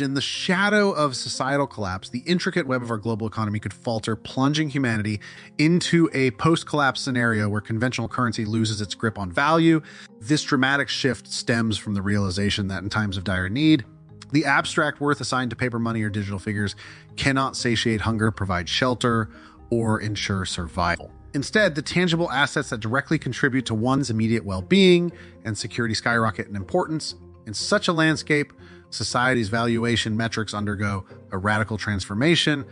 In the shadow of societal collapse, the intricate web of our global economy could falter, plunging humanity into a post-collapse scenario where conventional currency loses its grip on value. This dramatic shift stems from the realization that in times of dire need, the abstract worth assigned to paper money or digital figures cannot satiate hunger, provide shelter, or ensure survival. Instead, the tangible assets that directly contribute to one's immediate well-being and security skyrocket in importance. In such a landscape, society's valuation metrics undergo a radical transformation,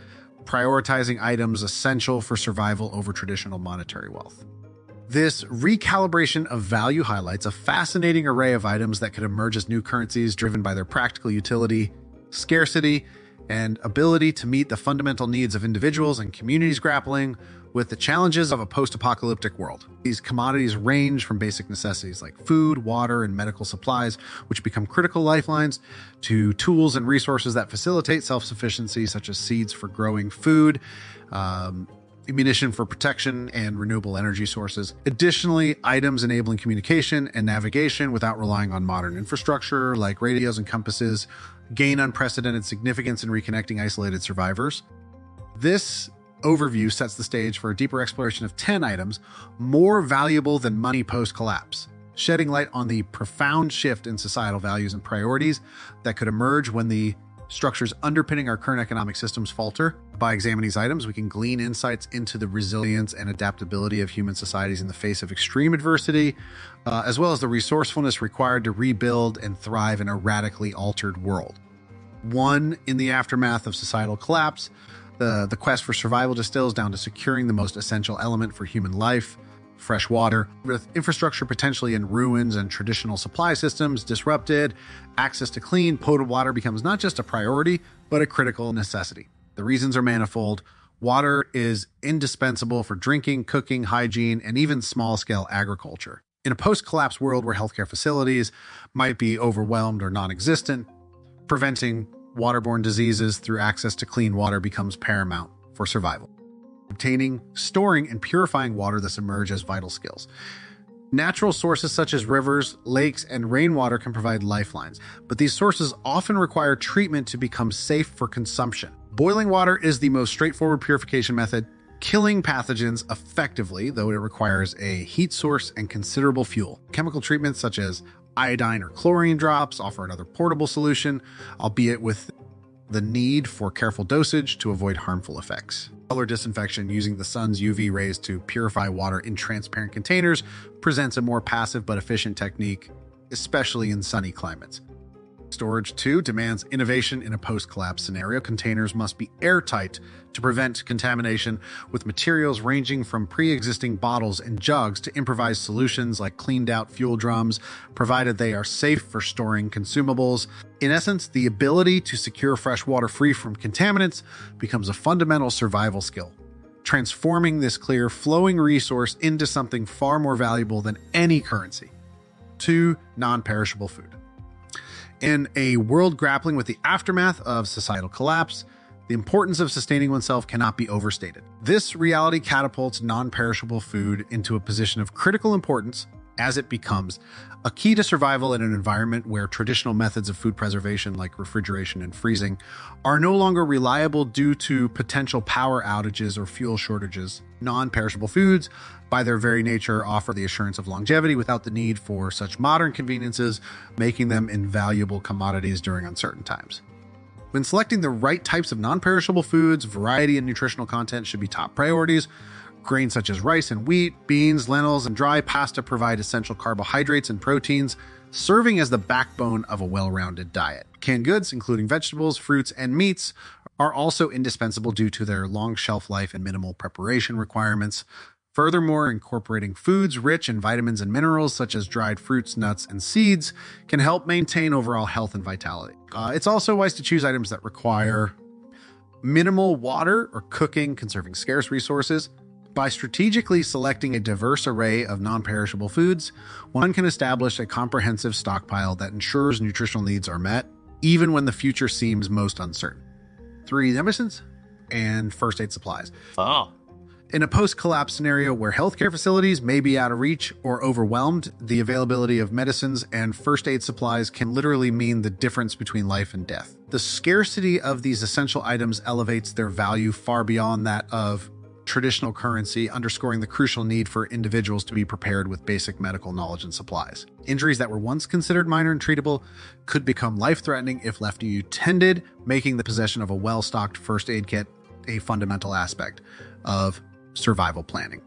prioritizing items essential for survival over traditional monetary wealth. This recalibration of value highlights a fascinating array of items that could emerge as new currencies driven by their practical utility, scarcity, and ability to meet the fundamental needs of individuals and communities grappling with the challenges of a post-apocalyptic world. These commodities range from basic necessities like food, water, and medical supplies, which become critical lifelines, to tools and resources that facilitate self-sufficiency, such as seeds for growing food, ammunition for protection, and renewable energy sources. Additionally, items enabling communication and navigation without relying on modern infrastructure like radios and compasses gain unprecedented significance in reconnecting isolated survivors. This overview sets the stage for a deeper exploration of 10 items more valuable than money post-collapse, shedding light on the profound shift in societal values and priorities that could emerge when the structures underpinning our current economic systems falter. By examining these items, we can glean insights into the resilience and adaptability of human societies in the face of extreme adversity, as well as the resourcefulness required to rebuild and thrive in a radically altered world. One, in the aftermath of societal collapse, the quest for survival distills down to securing the most essential element for human life, fresh water. With infrastructure potentially in ruins and traditional supply systems disrupted, access to clean, potable water becomes not just a priority, but a critical necessity. The reasons are manifold. Water is indispensable for drinking, cooking, hygiene, and even small-scale agriculture. In a post-collapse world where healthcare facilities might be overwhelmed or non-existent, preventing waterborne diseases through access to clean water becomes paramount for survival. Obtaining, storing, and purifying water thus emerge as vital skills. Natural sources such as rivers, lakes, and rainwater can provide lifelines, but these sources often require treatment to become safe for consumption. Boiling water is the most straightforward purification method, killing pathogens effectively, though it requires a heat source and considerable fuel. Chemical treatments such as iodine or chlorine drops offer another portable solution, albeit with the need for careful dosage to avoid harmful effects. Color disinfection using the sun's UV rays to purify water in transparent containers presents a more passive but efficient technique, especially in sunny climates. Storage, too, demands innovation in a post-collapse scenario. Containers must be airtight to prevent contamination, with materials ranging from pre-existing bottles and jugs to improvised solutions like cleaned-out fuel drums, provided they are safe for storing consumables. In essence, the ability to secure fresh water free from contaminants becomes a fundamental survival skill, transforming this clear, flowing resource into something far more valuable than any currency. 2. Non-perishable food. In a world grappling with the aftermath of societal collapse, the importance of sustaining oneself cannot be overstated. This reality catapults non-perishable food into a position of critical importance as it becomes a key to survival in an environment where traditional methods of food preservation like refrigeration and freezing are no longer reliable due to potential power outages or fuel shortages. Non-perishable foods, by their very nature, offer the assurance of longevity without the need for such modern conveniences, making them invaluable commodities during uncertain times. When selecting the right types of non-perishable foods, variety and nutritional content should be top priorities. Grains such as rice and wheat, beans, lentils, and dry pasta provide essential carbohydrates and proteins, serving as the backbone of a well-rounded diet. Canned goods, including vegetables, fruits, and meats, are also indispensable due to their long shelf life and minimal preparation requirements. Furthermore, incorporating foods rich in vitamins and minerals such as dried fruits, nuts, and seeds can help maintain overall health and vitality. It's also wise to choose items that require minimal water or cooking, conserving scarce resources. By strategically selecting a diverse array of non-perishable foods, one can establish a comprehensive stockpile that ensures nutritional needs are met, even when the future seems most uncertain. 3. Medicines and first aid supplies. Oh. In a post-collapse scenario where healthcare facilities may be out of reach or overwhelmed, the availability of medicines and first aid supplies can literally mean the difference between life and death. The scarcity of these essential items elevates their value far beyond that of traditional currency, underscoring the crucial need for individuals to be prepared with basic medical knowledge and supplies. Injuries that were once considered minor and treatable could become life-threatening if left untended, making the possession of a well-stocked first aid kit a fundamental aspect of survival planning.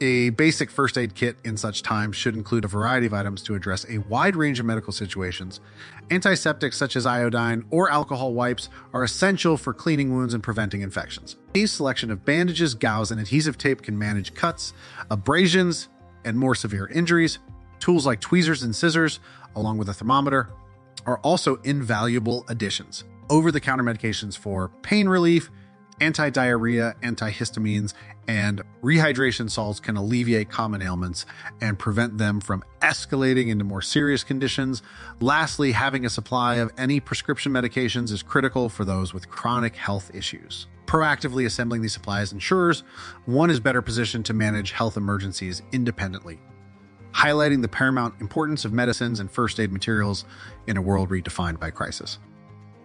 A basic first aid kit in such times should include a variety of items to address a wide range of medical situations. Antiseptics such as iodine or alcohol wipes are essential for cleaning wounds and preventing infections. A selection of bandages, gauze, and adhesive tape can manage cuts, abrasions, and more severe injuries. Tools like tweezers and scissors, along with a thermometer, are also invaluable additions. Over-the-counter medications for pain relief, anti-diarrhea, antihistamines, and rehydration salts can alleviate common ailments and prevent them from escalating into more serious conditions. Lastly, having a supply of any prescription medications is critical for those with chronic health issues. Proactively assembling these supplies ensures one is better positioned to manage health emergencies independently, highlighting the paramount importance of medicines and first aid materials in a world redefined by crisis.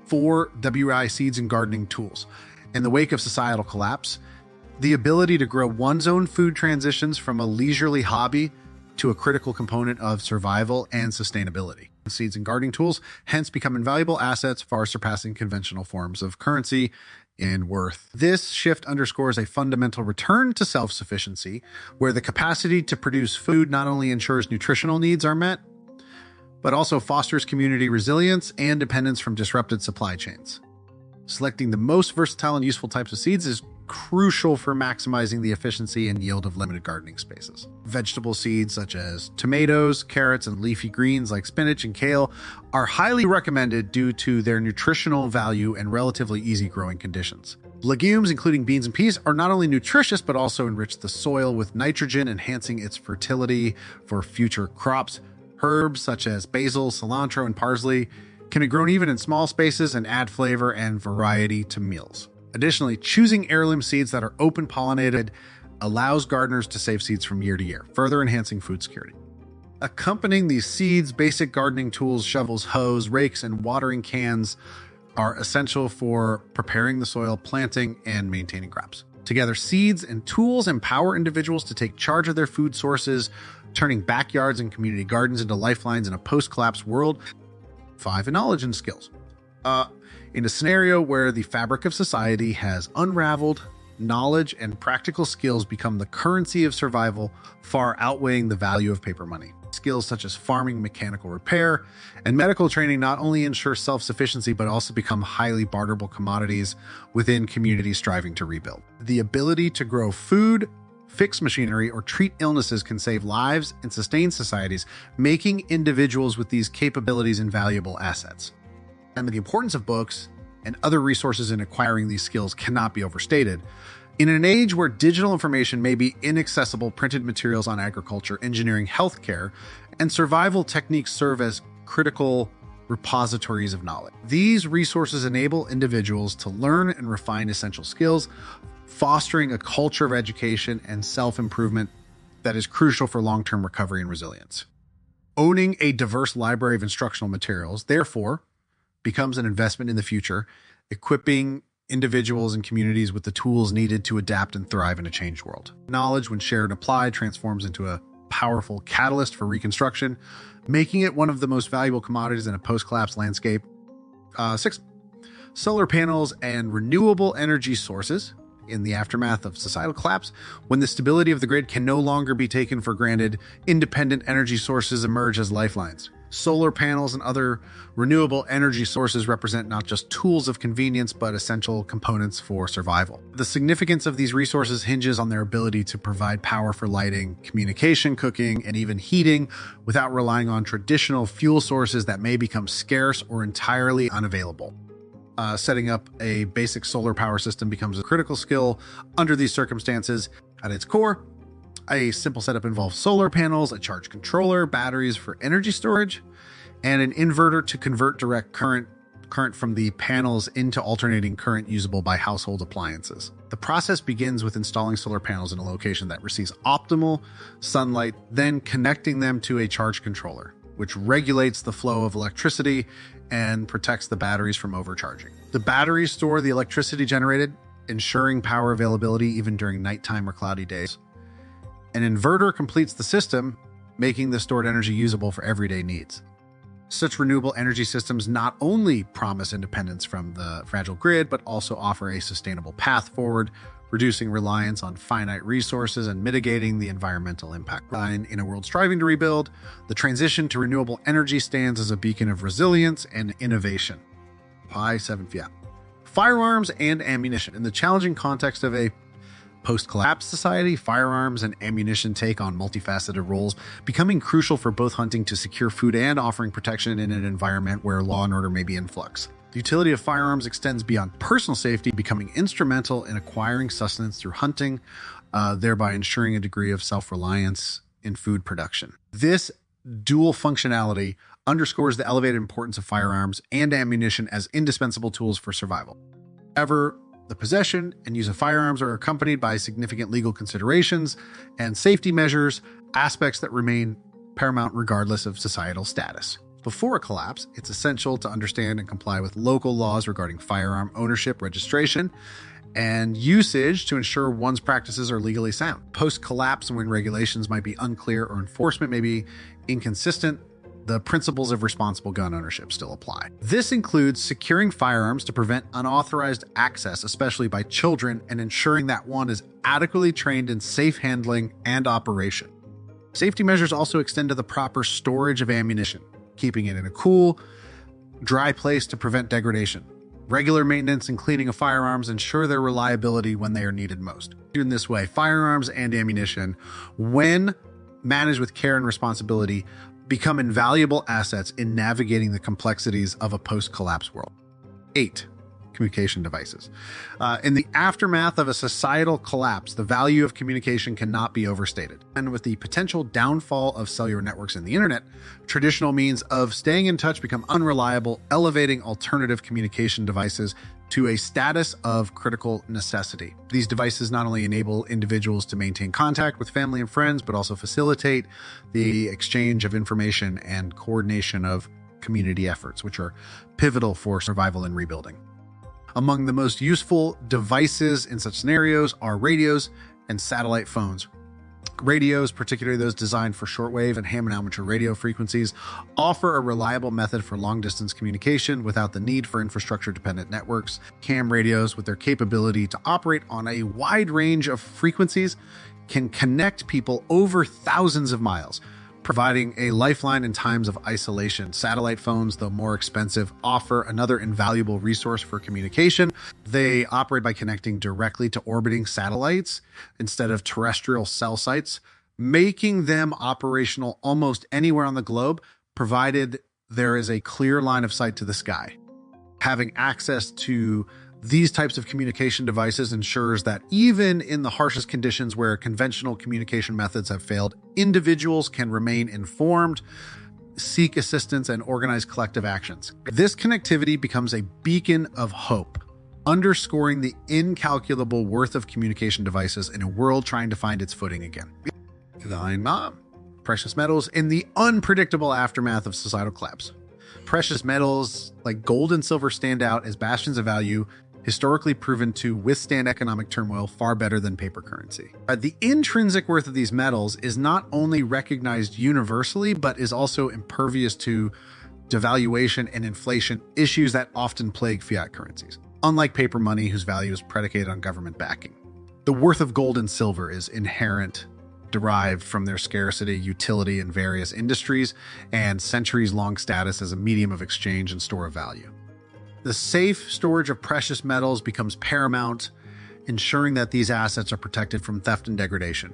4. WI seeds and gardening tools. In the wake of societal collapse, the ability to grow one's own food transitions from a leisurely hobby to a critical component of survival and sustainability. Seeds and gardening tools hence become invaluable assets, far surpassing conventional forms of currency in worth. This shift underscores a fundamental return to self-sufficiency, where the capacity to produce food not only ensures nutritional needs are met, but also fosters community resilience and independence from disrupted supply chains. Selecting the most versatile and useful types of seeds is crucial for maximizing the efficiency and yield of limited gardening spaces. Vegetable seeds such as tomatoes, carrots, and leafy greens like spinach and kale are highly recommended due to their nutritional value and relatively easy growing conditions. Legumes, including beans and peas, are not only nutritious but also enrich the soil with nitrogen, enhancing its fertility for future crops. Herbs such as basil, cilantro, and parsley can be grown even in small spaces and add flavor and variety to meals. Additionally, choosing heirloom seeds that are open pollinated allows gardeners to save seeds from year to year, further enhancing food security. Accompanying these seeds, basic gardening tools, shovels, hoes, rakes, and watering cans are essential for preparing the soil, planting, and maintaining crops. Together, seeds and tools empower individuals to take charge of their food sources, turning backyards and community gardens into lifelines in a post-collapse world. 5. Knowledge and skills. In a scenario where the fabric of society has unraveled, knowledge and practical skills become the currency of survival, far outweighing the value of paper money. Skills such as farming, mechanical repair, and medical training not only ensure self-sufficiency, but also become highly barterable commodities within communities striving to rebuild. The ability to grow food, fix machinery, or treat illnesses can save lives and sustain societies, making individuals with these capabilities invaluable assets. And the importance of books and other resources in acquiring these skills cannot be overstated. In an age where digital information may be inaccessible, printed materials on agriculture, engineering, healthcare, and survival techniques serve as critical repositories of knowledge. These resources enable individuals to learn and refine essential skills, fostering a culture of education and self-improvement that is crucial for long-term recovery and resilience. Owning a diverse library of instructional materials, therefore, becomes an investment in the future, equipping individuals and communities with the tools needed to adapt and thrive in a changed world. Knowledge, when shared and applied, transforms into a powerful catalyst for reconstruction, making it one of the most valuable commodities in a post-collapse landscape. 6. Solar panels and renewable energy sources. In the aftermath of societal collapse, when the stability of the grid can no longer be taken for granted, independent energy sources emerge as lifelines. Solar panels and other renewable energy sources represent not just tools of convenience, but essential components for survival. The significance of these resources hinges on their ability to provide power for lighting, communication, cooking, and even heating without relying on traditional fuel sources that may become scarce or entirely unavailable. Setting up a basic solar power system becomes a critical skill under these circumstances. At its core, a simple setup involves solar panels, a charge controller, batteries for energy storage, and an inverter to convert direct current current from the panels into alternating current usable by household appliances. The process begins with installing solar panels in a location that receives optimal sunlight, then connecting them to a charge controller, which regulates the flow of electricity and protects the batteries from overcharging. The batteries store the electricity generated, ensuring power availability even during nighttime or cloudy days. An inverter completes the system, making the stored energy usable for everyday needs. Such renewable energy systems not only promise independence from the fragile grid, but also offer a sustainable path forward, reducing reliance on finite resources and mitigating the environmental impact. In a world striving to rebuild, the transition to renewable energy stands as a beacon of resilience and innovation. Pi 7 Fiat. Firearms and ammunition. In the challenging context of a post-collapse society, firearms and ammunition take on multifaceted roles, becoming crucial for both hunting to secure food and offering protection in an environment where law and order may be in flux. The utility of firearms extends beyond personal safety, becoming instrumental in acquiring sustenance through hunting, thereby ensuring a degree of self-reliance in food production. This dual functionality underscores the elevated importance of firearms and ammunition as indispensable tools for survival. However, the possession and use of firearms are accompanied by significant legal considerations and safety measures, aspects that remain paramount regardless of societal status. Before a collapse, it's essential to understand and comply with local laws regarding firearm ownership, registration, and usage to ensure one's practices are legally sound. Post-collapse, when regulations might be unclear or enforcement may be inconsistent, the principles of responsible gun ownership still apply. This includes securing firearms to prevent unauthorized access, especially by children, and ensuring that one is adequately trained in safe handling and operation. Safety measures also extend to the proper storage of ammunition, keeping it in a cool, dry place to prevent degradation. Regular maintenance and cleaning of firearms ensure their reliability when they are needed most. In this way, firearms and ammunition, when managed with care and responsibility, become invaluable assets in navigating the complexities of a post-collapse world. 8. Communication devices. In the aftermath of a societal collapse, the value of communication cannot be overstated. And with the potential downfall of cellular networks and the internet, traditional means of staying in touch become unreliable, elevating alternative communication devices to a status of critical necessity. These devices not only enable individuals to maintain contact with family and friends, but also facilitate the exchange of information and coordination of community efforts, which are pivotal for survival and rebuilding. Among the most useful devices in such scenarios are radios and satellite phones. Radios, particularly those designed for shortwave and ham and amateur radio frequencies, offer a reliable method for long-distance communication without the need for infrastructure-dependent networks. Ham radios, with their capability to operate on a wide range of frequencies, can connect people over thousands of miles, providing a lifeline in times of isolation. Satellite phones, though more expensive, offer another invaluable resource for communication. They operate by connecting directly to orbiting satellites instead of terrestrial cell sites, making them operational almost anywhere on the globe, provided there is a clear line of sight to the sky. Having access to these types of communication devices ensures that even in the harshest conditions where conventional communication methods have failed, individuals can remain informed, seek assistance, and organize collective actions. This connectivity becomes a beacon of hope, underscoring the incalculable worth of communication devices in a world trying to find its footing again. Thine mom. Precious metals in the unpredictable aftermath of societal collapse. Precious metals like gold and silver stand out as bastions of value, historically proven to withstand economic turmoil far better than paper currency. The intrinsic worth of these metals is not only recognized universally, but is also impervious to devaluation and inflation, issues that often plague fiat currencies, unlike paper money, whose value is predicated on government backing. The worth of gold and silver is inherent, derived from their scarcity, utility in various industries, and centuries-long status as a medium of exchange and store of value. The safe storage of precious metals becomes paramount, ensuring that these assets are protected from theft and degradation.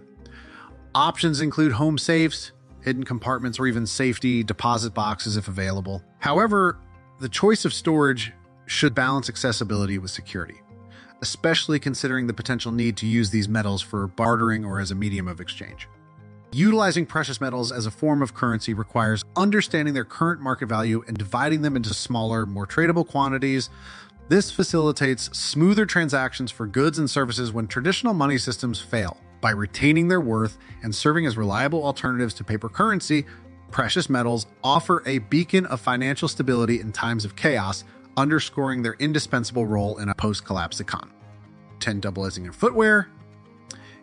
Options include home safes, hidden compartments, or even safety deposit boxes if available. However, the choice of storage should balance accessibility with security, especially considering the potential need to use these metals for bartering or as a medium of exchange. Utilizing precious metals as a form of currency requires understanding their current market value and dividing them into smaller, more tradable quantities. This facilitates smoother transactions for goods and services when traditional money systems fail. By retaining their worth and serving as reliable alternatives to paper currency, precious metals offer a beacon of financial stability in times of chaos, underscoring their indispensable role in a post-collapse economy. 10 doubling in footwear.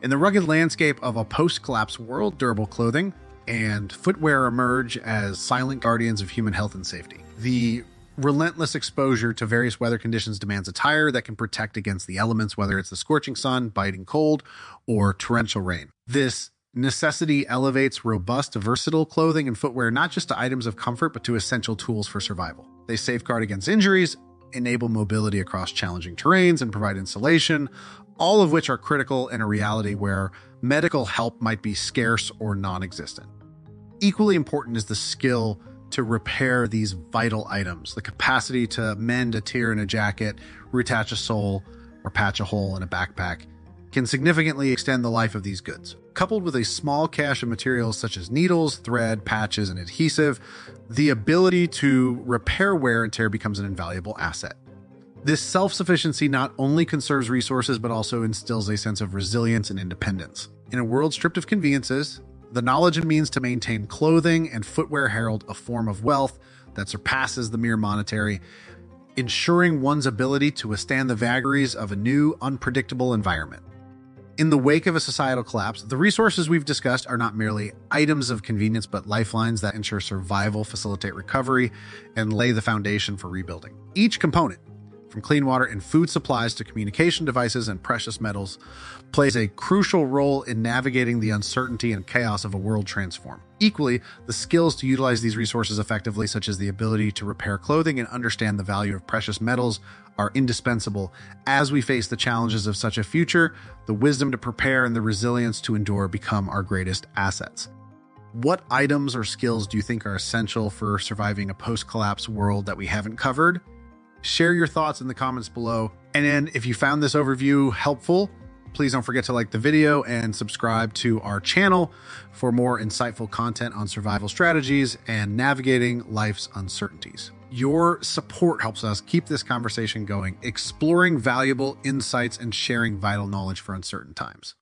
In the rugged landscape of a post-collapse world, durable clothing and footwear emerge as silent guardians of human health and safety. The relentless exposure to various weather conditions demands attire that can protect against the elements, whether it's the scorching sun, biting cold, or torrential rain. This necessity elevates robust, versatile clothing and footwear not just to items of comfort, but to essential tools for survival. They safeguard against injuries, enable mobility across challenging terrains, and provide insulation, all of which are critical in a reality where medical help might be scarce or non-existent. Equally important is the skill to repair these vital items, the capacity to mend a tear in a jacket, reattach a sole, or patch a hole in a backpack can significantly extend the life of these goods. Coupled with a small cache of materials such as needles, thread, patches, and adhesive, the ability to repair wear and tear becomes an invaluable asset. This self-sufficiency not only conserves resources, but also instills a sense of resilience and independence. In a world stripped of conveniences, the knowledge and means to maintain clothing and footwear herald a form of wealth that surpasses the mere monetary, ensuring one's ability to withstand the vagaries of a new, unpredictable environment. In the wake of a societal collapse, the resources we've discussed are not merely items of convenience, but lifelines that ensure survival, facilitate recovery, and lay the foundation for rebuilding. Each component, from clean water and food supplies to communication devices and precious metals, plays a crucial role in navigating the uncertainty and chaos of a world transformed. Equally, the skills to utilize these resources effectively, such as the ability to repair clothing and understand the value of precious metals, are indispensable as we face the challenges of such a future. The wisdom to prepare and the resilience to endure become our greatest assets. What items or skills do you think are essential for surviving a post-collapse world that we haven't covered? Share your thoughts in the comments below. And then if you found this overview helpful, please don't forget to like the video and subscribe to our channel for more insightful content on survival strategies and navigating life's uncertainties. Your support helps us keep this conversation going, exploring valuable insights and sharing vital knowledge for uncertain times.